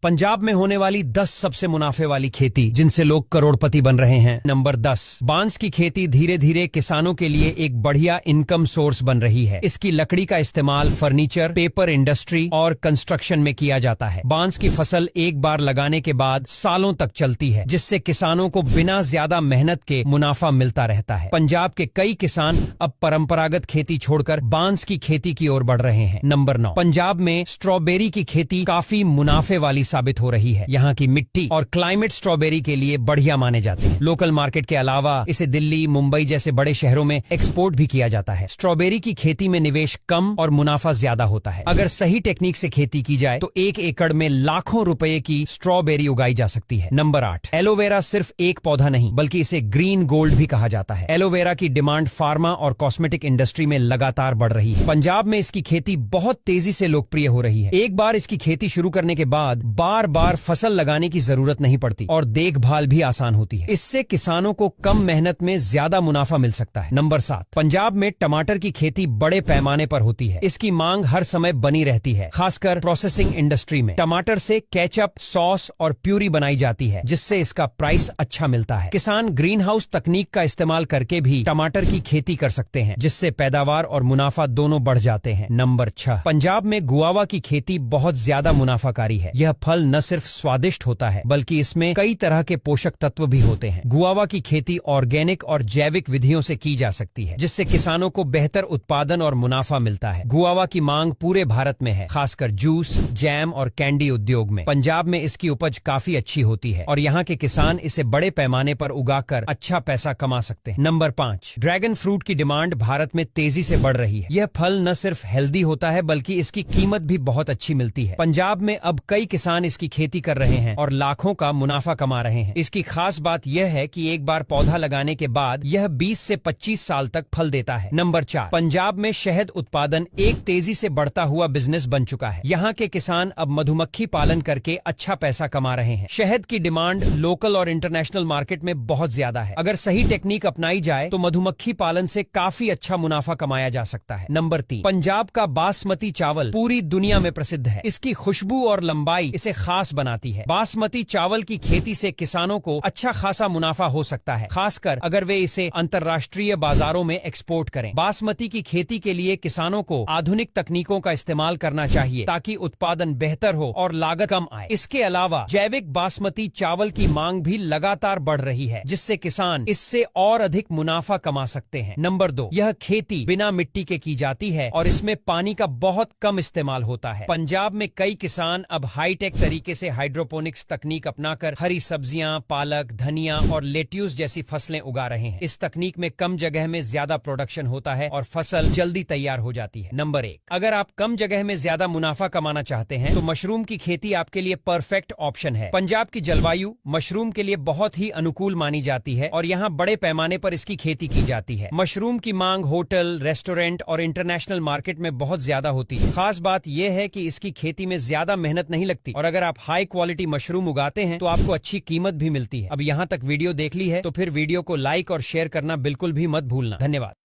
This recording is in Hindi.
पंजाब में होने वाली 10 सबसे मुनाफे वाली खेती जिनसे लोग करोड़पति बन रहे हैं। नंबर 10, बांस की खेती धीरे धीरे किसानों के लिए एक बढ़िया इनकम सोर्स बन रही है। इसकी लकड़ी का इस्तेमाल फर्नीचर, पेपर इंडस्ट्री और कंस्ट्रक्शन में किया जाता है। बांस की फसल एक बार लगाने के बाद सालों तक चलती है, जिससे किसानों को बिना ज्यादा मेहनत के मुनाफा मिलता रहता है। पंजाब के कई किसान अब परंपरागत खेती छोड़कर बांस की खेती की ओर बढ़ रहे हैं। नंबर 9, पंजाब में स्ट्रॉबेरी की खेती काफी मुनाफे वाली साबित हो रही है। यहाँ की मिट्टी और क्लाइमेट स्ट्रॉबेरी के लिए बढ़िया माने जाते हैं। लोकल मार्केट के अलावा इसे दिल्ली, मुंबई जैसे बड़े शहरों में एक्सपोर्ट भी किया जाता है। स्ट्रॉबेरी की खेती में निवेश कम और मुनाफा ज्यादा होता है। अगर सही टेक्निक से खेती की जाए तो 1 एकड़ में लाखों रुपए की स्ट्रॉबेरी उगाई जा सकती है। नंबर 8, एलोवेरा सिर्फ एक पौधा नहीं बल्कि इसे ग्रीन गोल्ड भी कहा जाता है। एलोवेरा की डिमांड फार्मा और कॉस्मेटिक इंडस्ट्री में लगातार बढ़ रही है। पंजाब में इसकी खेती बहुत तेजी से लोकप्रिय हो रही है। एक बार इसकी खेती शुरू करने के बाद बार बार फसल लगाने की जरूरत नहीं पड़ती और देखभाल भी आसान होती है। इससे किसानों को कम मेहनत में ज्यादा मुनाफा मिल सकता है। नंबर 7, पंजाब में टमाटर की खेती बड़े पैमाने पर होती है। इसकी मांग हर समय बनी रहती है, खासकर प्रोसेसिंग इंडस्ट्री में। टमाटर से केचप, सॉस और प्यूरी बनाई जाती है, जिससे इसका प्राइस अच्छा मिलता है। किसान ग्रीन हाउस तकनीक का इस्तेमाल करके भी टमाटर की खेती कर सकते हैं, जिससे पैदावार और मुनाफा दोनों बढ़ जाते हैं। नंबर 6, पंजाब में गुआवा की खेती बहुत ज्यादा मुनाफाकारी है। यह फल न सिर्फ स्वादिष्ट होता है बल्कि इसमें कई तरह के पोषक तत्व भी होते हैं। गुआवा की खेती ऑर्गेनिक और जैविक विधियों से की जा सकती है, जिससे किसानों को बेहतर उत्पादन और मुनाफा मिलता है। गुआवा की मांग पूरे भारत में है, खासकर जूस, जैम और कैंडी उद्योग में। पंजाब में इसकी उपज काफी अच्छी होती है और यहाँ के किसान इसे बड़े पैमाने पर उगाकर अच्छा पैसा कमा सकते हैं। नंबर 5, ड्रैगन फ्रूट की डिमांड भारत में तेजी से बढ़ रही है। यह फल न सिर्फ हेल्दी होता है बल्कि इसकी कीमत भी बहुत अच्छी मिलती है। पंजाब में अब कई किसान इसकी खेती कर रहे हैं और लाखों का मुनाफा कमा रहे हैं। इसकी खास बात यह है कि एक बार पौधा लगाने के बाद यह 20 से 25 साल तक फल देता है। नंबर 4, पंजाब में शहद उत्पादन एक तेजी से बढ़ता हुआ बिजनेस बन चुका है। यहाँ के किसान अब मधुमक्खी पालन करके अच्छा पैसा कमा रहे हैं। शहद की डिमांड लोकल और इंटरनेशनल मार्केट में बहुत ज्यादा है। अगर सही टेक्निक अपनाई जाए तो मधुमक्खी पालन से काफी अच्छा मुनाफा कमाया जा सकता है। नंबर 3, पंजाब का बासमती चावल पूरी दुनिया में प्रसिद्ध है। इसकी खुशबू और लंबाई इसे खास बनाती है। बासमती चावल की खेती से किसानों को अच्छा खासा मुनाफा हो सकता है, खासकर अगर वे इसे अंतर्राष्ट्रीय बाजारों में एक्सपोर्ट करें। बासमती की खेती के लिए किसानों को आधुनिक तकनीकों का इस्तेमाल करना चाहिए ताकि उत्पादन बेहतर हो और लागत कम आए। इसके अलावा जैविक बासमती चावल की मांग भी लगातार बढ़ रही है, जिससे किसान इससे और अधिक मुनाफा कमा सकते हैं। नंबर 2, यह खेती बिना मिट्टी के की जाती है और इसमें पानी का बहुत कम इस्तेमाल होता है। पंजाब में कई किसान अब हाईटेक तरीके से हाइड्रोपोनिक्स तकनीक अपनाकर हरी सब्जियां, पालक, धनिया और लेट्यूस जैसी फसलें उगा रहे हैं। इस तकनीक में कम जगह में ज्यादा प्रोडक्शन होता है और फसल जल्दी तैयार हो जाती है। नंबर 1, अगर आप कम जगह में ज्यादा मुनाफा कमाना चाहते हैं तो मशरूम की खेती आपके लिए परफेक्ट ऑप्शन है। पंजाब की जलवायु मशरूम के लिए बहुत ही अनुकूल मानी जाती है और यहाँ बड़े पैमाने पर इसकी खेती की जाती है। मशरूम की मांग होटल, रेस्टोरेंट और इंटरनेशनल मार्केट में बहुत ज्यादा होती है। खास बात यह है कि इसकी खेती में ज्यादा मेहनत नहीं लगती और अगर आप हाई क्वालिटी मशरूम उगाते हैं तो आपको अच्छी कीमत भी मिलती है। अब यहाँ तक वीडियो देख ली है तो फिर वीडियो को लाइक और शेयर करना बिल्कुल भी मत भूलना। धन्यवाद।